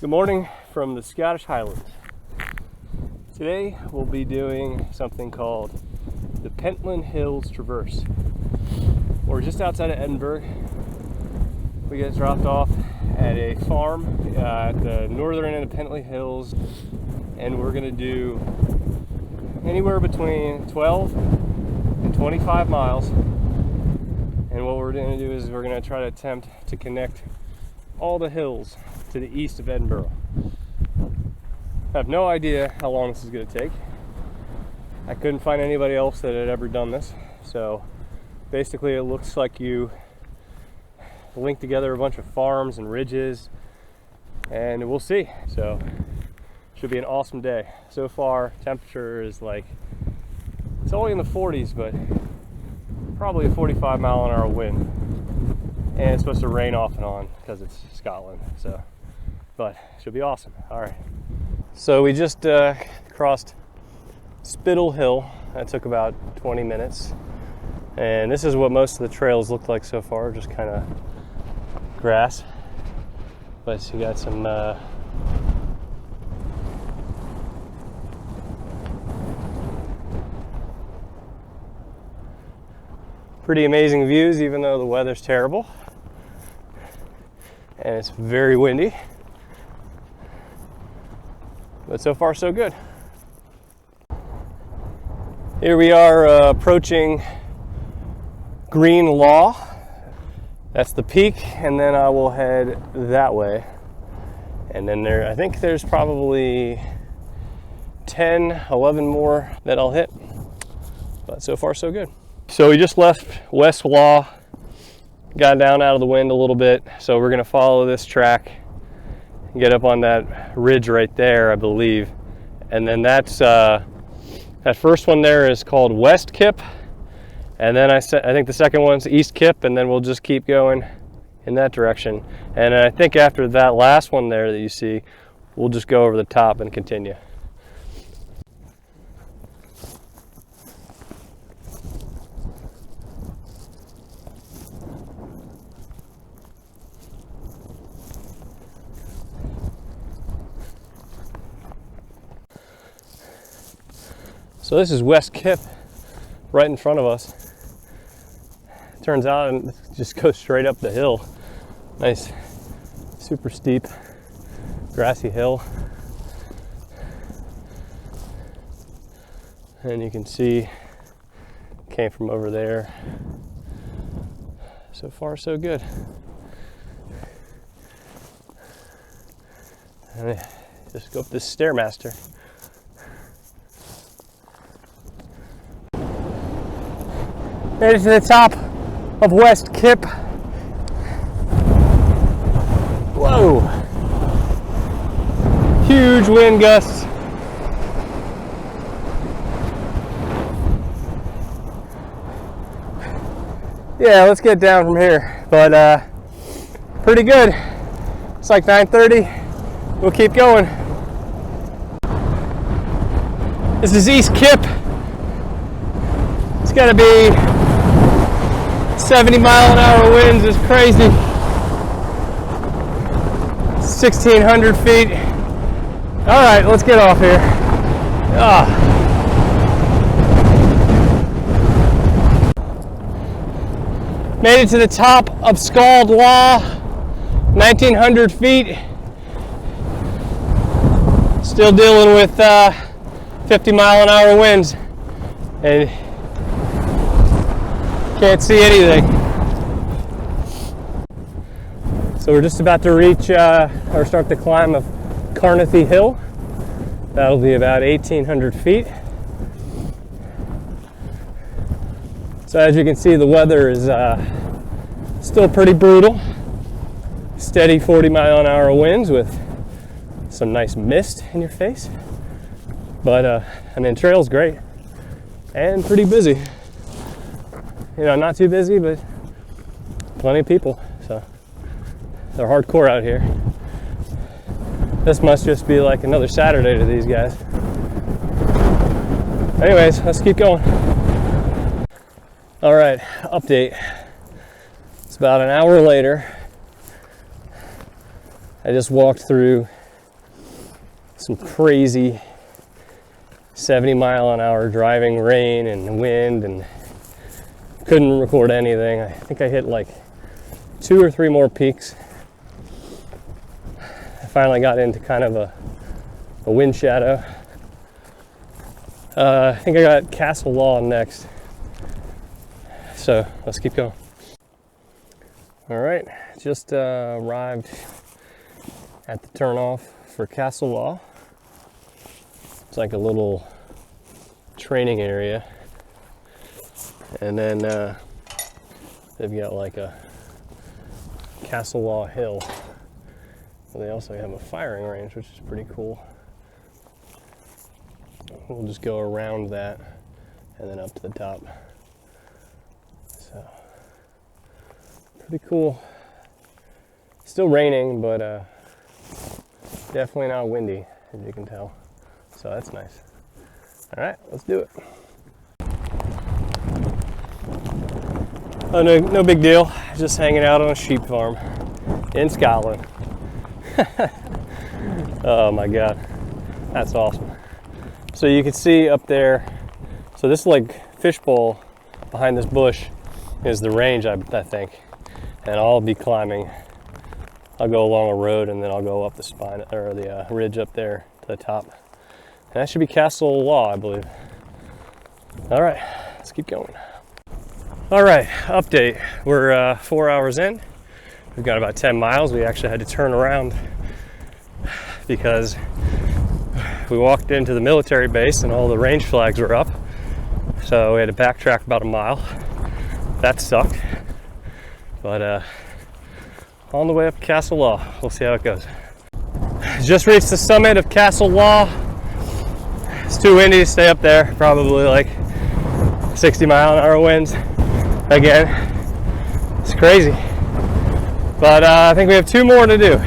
Good morning from the Scottish Highlands. Today we'll be doing something called the Pentland Hills Traverse. We're just outside of Edinburgh. We get dropped off at a farm at the northern end of Pentland Hills, and we're going to do anywhere between 12 and 25 miles. And what we're going to do is we're going to try to attempt to connect all the hills to the east of Edinburgh. I have no idea how long this is going to take. I couldn't find anybody else that had ever done this. So basically it looks like you link together a bunch of farms and ridges, and we'll see. So should be an awesome day. So far temperature is like, it's only in the 40s, but probably a 45 mile an hour wind. And it's supposed to rain off and on because it's Scotland. So, but it should be awesome. All right. So we just crossed Spittle Hill. That took about 20 minutes. And this is what most of the trails look like so far, just kind of grass. But you got some pretty amazing views, even though the weather's terrible. And it's very windy. But so far so good. Here we are approaching Green Law. That's the peak, and then I will head that way. And then I think there's probably 10, 11 more that I'll hit. But so far so good. So we just left West Law, got down out of the wind a little bit. So we're gonna follow this track, get up on that ridge right there, I believe. And then that's, that first one there is called West Kip. And then I think the second one's East Kip, and then we'll just keep going in that direction. And I think after that last one there that you see, we'll just go over the top and continue. So this is West Kip right in front of us. Turns out it just goes straight up the hill. Nice, super steep, grassy hill. And you can see, came from over there. So far so good. And just go up this Stairmaster. Made it to the top of West Kip. Whoa! Huge wind gusts. Yeah, let's get down from here. But pretty good. It's like 9:30. We'll keep going. This is East Kip. It's gotta be 70 mile an hour winds is crazy. 1,600 feet. All right, let's get off here. Made it to the top of Scald Law, 1,900 feet. Still dealing with 50 mile an hour winds. And can't see anything. So we're just about to reach or start the climb of Carnethy Hill. That'll be about 1,800 feet. So as you can see, the weather is still pretty brutal. Steady 40 mile an hour winds with some nice mist in your face. But I mean, trail's great and pretty busy. You know, not too busy, but plenty of people, so they're hardcore out here. This must just be like another Saturday to these guys. Anyways, let's keep going. All right, update. It's about an hour later. I just walked through some crazy 70-mile-an-hour driving rain and wind, and couldn't record anything. I think I hit like 2 or 3 more peaks. I finally got into kind of a wind shadow. I think I got Castle Law next. So let's keep going. All right, just arrived at the turnoff for Castle Law. It's like a little training area. And then they've got like a Castle Law Hill. They also have a firing range, which is pretty cool. We'll just go around that and then up to the top. So, pretty cool. Still raining, but definitely not windy, as you can tell. So that's nice. All right, let's do it. Oh, no big deal. Just hanging out on a sheep farm in Scotland. Oh my God, that's awesome. So you can see up there, so this like fishbowl behind this bush is the range, I think. And I'll be climbing. I'll go along a road and then I'll go up the spine or the ridge up there to the top. And that should be Castle Law, I believe. All right, let's keep going. All right, update. We're 4 hours in. We've got about 10 miles. We actually had to turn around because we walked into the military base and all the range flags were up. So we had to backtrack about a mile. That sucked. But on the way up Castle Law, we'll see how it goes. Just reached the summit of Castle Law. It's too windy to stay up there. Probably like 60-mile-an-hour winds again. It's crazy. But I think we have 2 more to do.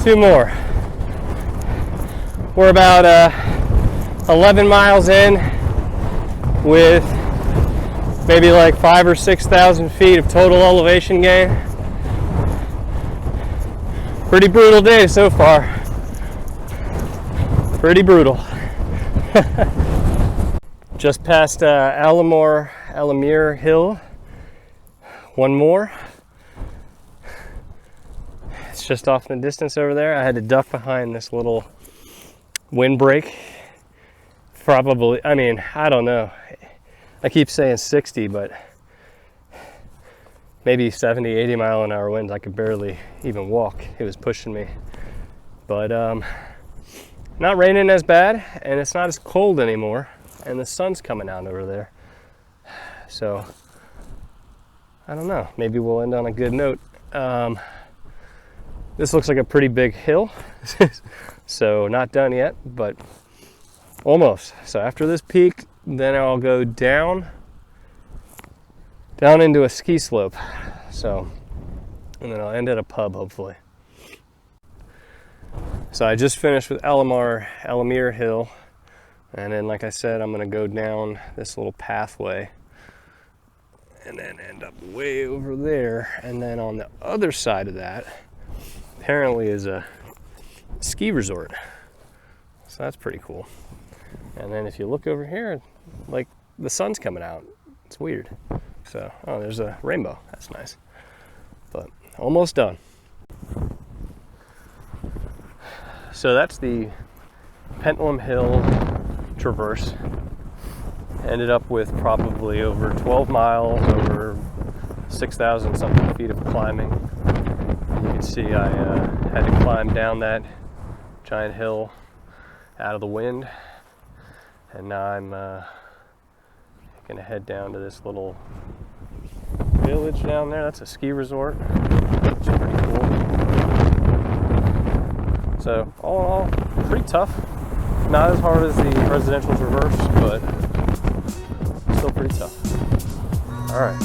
2 more. We're about 11 miles in with maybe like 5,000 or 6,000 feet of total elevation gain. Pretty brutal day so far. Pretty brutal. Just past Alamere Hill. One more. It's just off in the distance over there. I had to duck behind this little windbreak. Probably, I mean, I don't know. I keep saying 60, but maybe 70, 80-mile-an-hour winds. I could barely even walk. It was pushing me. But not raining as bad, and it's not as cold anymore, and the sun's coming out over there. So, I don't know. Maybe we'll end on a good note. This looks like a pretty big hill. So, not done yet, but almost. So after this peak, then I'll go down into a ski slope. So, and then I'll end at a pub, hopefully. So I just finished with Alamere Hill. And then, like I said, I'm gonna go down this little pathway and then end up way over there. And then on the other side of that, apparently is a ski resort. So that's pretty cool. And then if you look over here, like the sun's coming out. It's weird. So, oh, there's a rainbow. That's nice. But almost done. So that's the Pentland Hill Traverse. Ended up with probably over 12 miles, over 6,000 something feet of climbing. You can see I had to climb down that giant hill out of the wind. And now I'm gonna head down to this little village down there. That's a ski resort, which is pretty cool. So all in all, pretty tough. Not as hard as the residential traverse, but still pretty tough. All right.